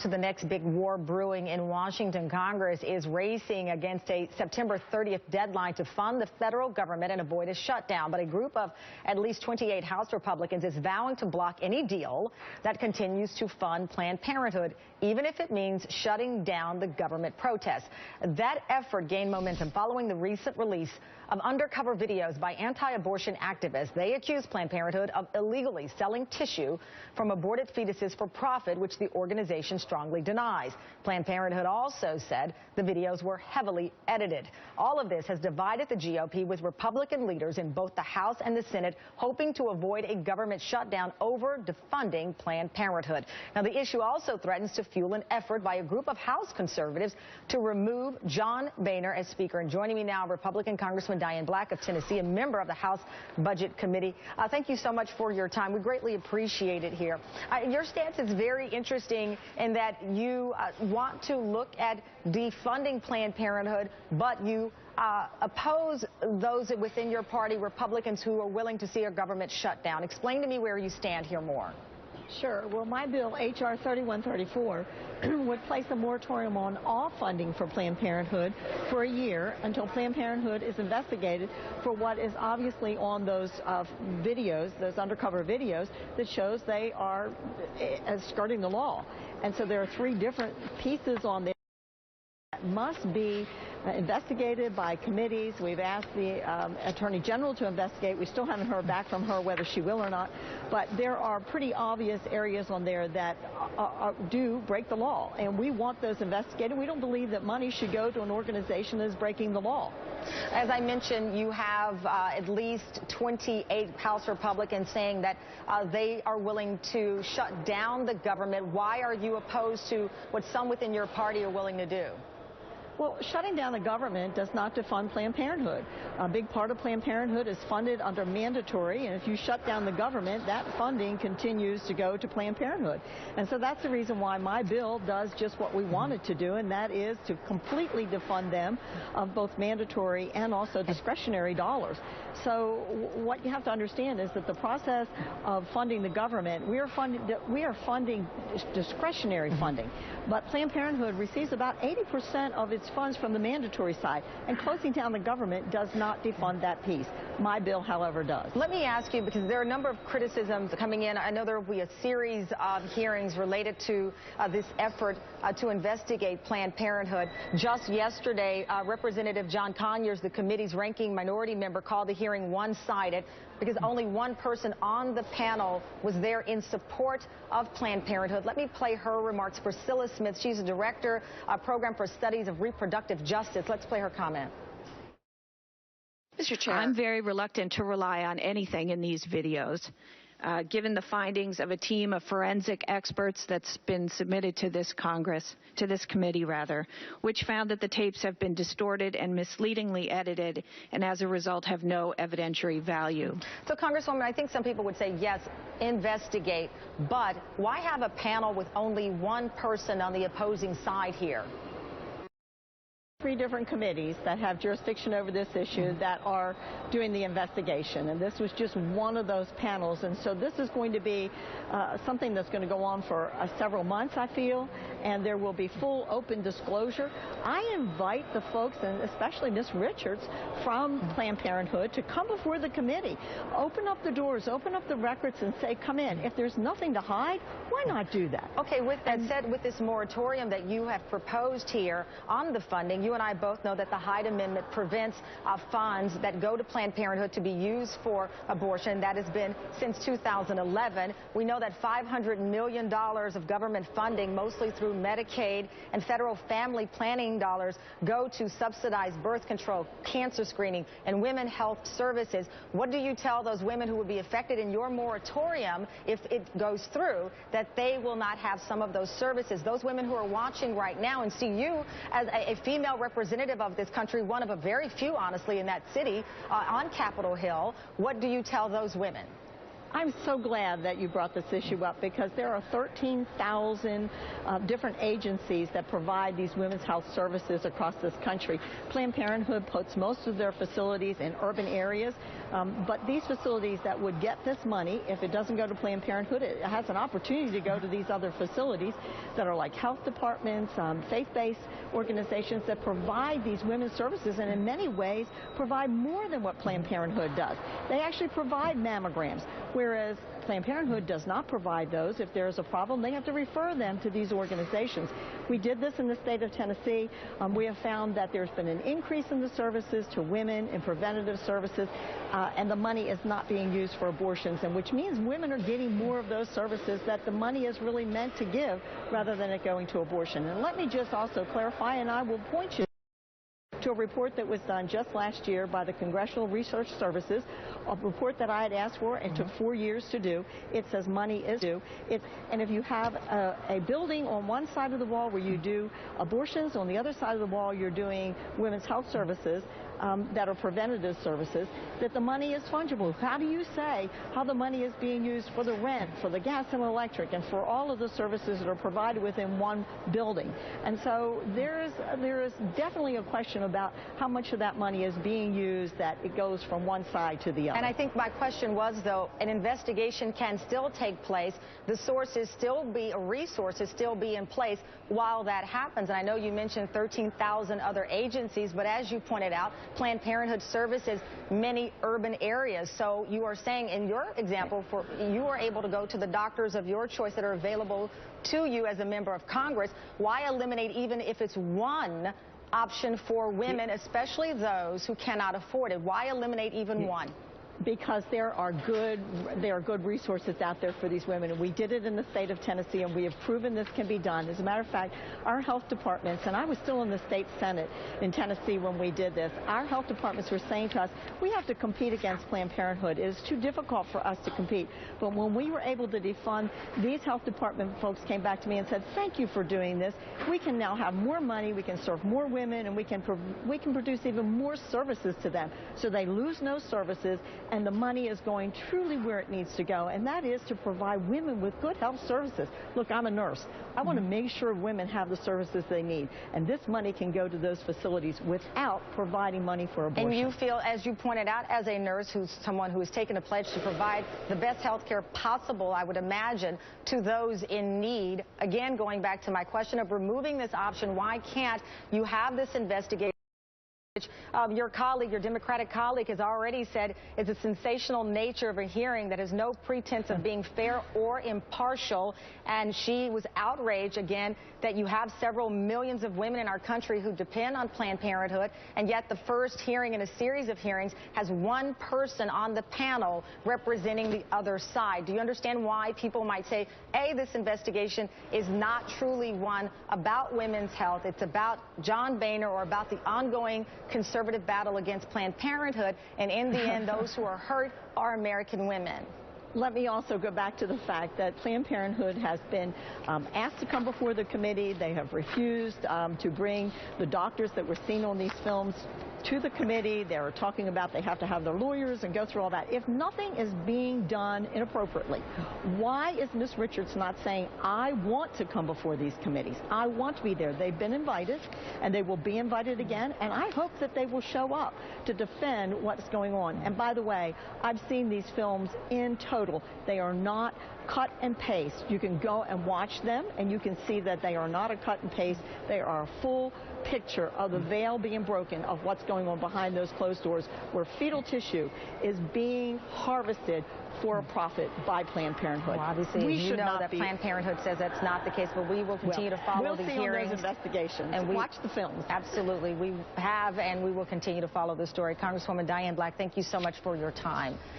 To the next big war brewing in Washington. Congress is racing against a September 30th deadline to fund the federal government and avoid a shutdown. But a group of at least 28 House Republicans is vowing to block any deal that continues to fund Planned Parenthood, even if it means shutting down the government protests. That effort gained momentum following the recent release of undercover videos by anti-abortion activists. They accuse Planned Parenthood of illegally selling tissue from aborted fetuses for profit, which the organization strongly denies. Planned Parenthood also said the videos were heavily edited. All of this has divided the GOP, with Republican leaders in both the House and the Senate hoping to avoid a government shutdown over defunding Planned Parenthood. Now, the issue also threatens to fuel an effort by a group of House conservatives to remove John Boehner as Speaker. And joining me now, Republican Congressman Diane Black of Tennessee, a member of the House Budget Committee. Thank you so much for your time. We greatly appreciate it here. Your stance is very interesting in that you want to look at defunding Planned Parenthood, but you oppose those within your party, Republicans, who are willing to see a government shutdown. Explain to me where you stand here more. Sure. Well, my bill, H.R. 3134, would place a moratorium on all funding for Planned Parenthood for a year until Planned Parenthood is investigated for what is obviously on those videos, those undercover videos, that shows they are skirting the law. And so there are three different pieces on there that must be investigated by committees. We've asked the Attorney General to investigate. We still haven't heard back from her whether she will or not. But there are pretty obvious areas on there that do break the law, and we want those investigated. We don't believe that money should go to an organization that is breaking the law. As I mentioned, you have at least 28 House Republicans saying that they are willing to shut down the government. Why are you opposed to what some within your party are willing to do? Well, shutting down the government does not defund Planned Parenthood. A big part of Planned Parenthood is funded under mandatory, and if you shut down the government, that funding continues to go to Planned Parenthood. And so that's the reason why my bill does just what we want it to do, and that is to completely defund them of both mandatory and also discretionary dollars. So what you have to understand is that the process of funding the government, we are funding discretionary funding, but Planned Parenthood receives about 80% of its funds from the mandatory side, and closing down the government does not defund that piece. My bill, however, does. Let me ask you, because there are a number of criticisms coming in. I know there will be a series of hearings related to this effort to investigate Planned Parenthood. Just yesterday, Representative John Conyers, the committee's ranking minority member, called the hearing one-sided because only one person on the panel was there in support of Planned Parenthood. Let me play her remarks. Priscilla Smith, she's a director of Program for Studies of Reproductive Justice. Let's play her comment. Mr. Chair, I'm very reluctant to rely on anything in these videos. Given the findings of a team of forensic experts that's been submitted to this committee, which found that the tapes have been distorted and misleadingly edited, and as a result have no evidentiary value. So, Congresswoman, I think some people would say, yes, investigate, but why have a panel with only one person on the opposing side here? Three different committees that have jurisdiction over this issue that are doing the investigation, and this was just one of those panels. And so this is going to be something that's going to go on for several months, I feel, and there will be full open disclosure. I invite the folks, and especially Ms. Richards from Planned Parenthood, to come before the committee, open up the doors, open up the records, and say, come in. If there's nothing to hide, why not do that? Okay, with that said, with this moratorium that you have proposed here on the funding, you and I both know that the Hyde Amendment prevents funds that go to Planned Parenthood to be used for abortion. That has been since 2011. We know that $500 million of government funding, mostly through Medicaid and federal family planning dollars, go to subsidize birth control, cancer screening, and women health services. What do you tell those women who would be affected in your moratorium if it goes through, that they will not have some of those services? Those women who are watching right now and see you as a female representative of this country, one of a very few, honestly, in that city, on Capitol Hill, what do you tell those women? I'm so glad that you brought this issue up, because there are 13,000 different agencies that provide these women's health services across this country. Planned Parenthood puts most of their facilities in urban areas, but these facilities that would get this money, if it doesn't go to Planned Parenthood, it has an opportunity to go to these other facilities that are like health departments, faith-based organizations that provide these women's services, and in many ways provide more than what Planned Parenthood does. They actually provide mammograms, whereas Planned Parenthood does not provide those. If there's a problem, they have to refer them to these organizations. We did this in the state of Tennessee. We have found that there's been an increase in the services to women in preventative services, and the money is not being used for abortions, and which means women are getting more of those services that the money is really meant to give, rather than it going to abortion. And let me just also clarify, and I will point you to a report that was done just last year by the Congressional Research Services, a report that I had asked for and took 4 years to do. It says money is due. And if you have a building on one side of the wall where you do abortions, on the other side of the wall you're doing women's health services that are preventative services, that the money is fungible. How do you say how the money is being used for the rent, for the gas and electric, and for all of the services that are provided within one building? And so there is definitely a question about how much of that money is being used, that it goes from one side to the other. And I think my question was, though, an investigation can still take place, the sources still be, resources still be in place while that happens. And I know you mentioned 13,000 other agencies, but as you pointed out, Planned Parenthood services many urban areas. So you are saying, in your example, you are able to go to the doctors of your choice that are available to you as a member of Congress. Why eliminate, even if it's one option for women, especially those who cannot afford it? Why eliminate even one? Because there are good resources out there for these women, and we did it in the state of Tennessee, and we have proven this can be done. As a matter of fact, our health departments, and I was still in the state Senate in Tennessee when we did this, our health departments were saying to us, we have to compete against Planned Parenthood. It is too difficult for us to compete. But when we were able to defund, these health department folks came back to me and said, thank you for doing this. We can now have more money, we can serve more women, and we can produce even more services to them. So they lose no services, and the money is going truly where it needs to go, and that is to provide women with good health services. Look, I'm a nurse. I want to make sure women have the services they need, and this money can go to those facilities without providing money for abortion. And you feel, as you pointed out, as a nurse, someone who has taken a pledge to provide the best health care possible, I would imagine, to those in need. Again, going back to my question of removing this option, why can't you have this investigation? Your colleague, your Democratic colleague, has already said is a sensational nature of a hearing that has no pretense of being fair or impartial. And she was outraged, again, that you have several millions of women in our country who depend on Planned Parenthood, and yet the first hearing in a series of hearings has one person on the panel representing the other side. Do you understand why people might say, A, this investigation is not truly one about women's health, it's about John Boehner or about the ongoing conservative battle against Planned Parenthood, and in the end, those who are hurt are American women? Let me also go back to the fact that Planned Parenthood has been asked to come before the committee. They have refused to bring the doctors that were seen on these films to the committee. They were talking about they have to have their lawyers and go through all that. If nothing is being done inappropriately, why is Ms. Richards not saying, I want to come before these committees? I want to be there. They've been invited, and they will be invited again, and I hope that they will show up to defend what's going on. And by the way, I've seen these films in total. They are not cut and paste. You can go and watch them, and you can see that they are not a cut and paste. They are a full picture of the veil being broken of what's going on behind those closed doors, where fetal tissue is being harvested for a profit by Planned Parenthood. Well, obviously, we should know that Planned Parenthood says that's not the case, but we will continue to follow the hearings. Those investigations and watch the films. Absolutely. We have, and we will continue to follow the story. Congresswoman Diane Black, thank you so much for your time.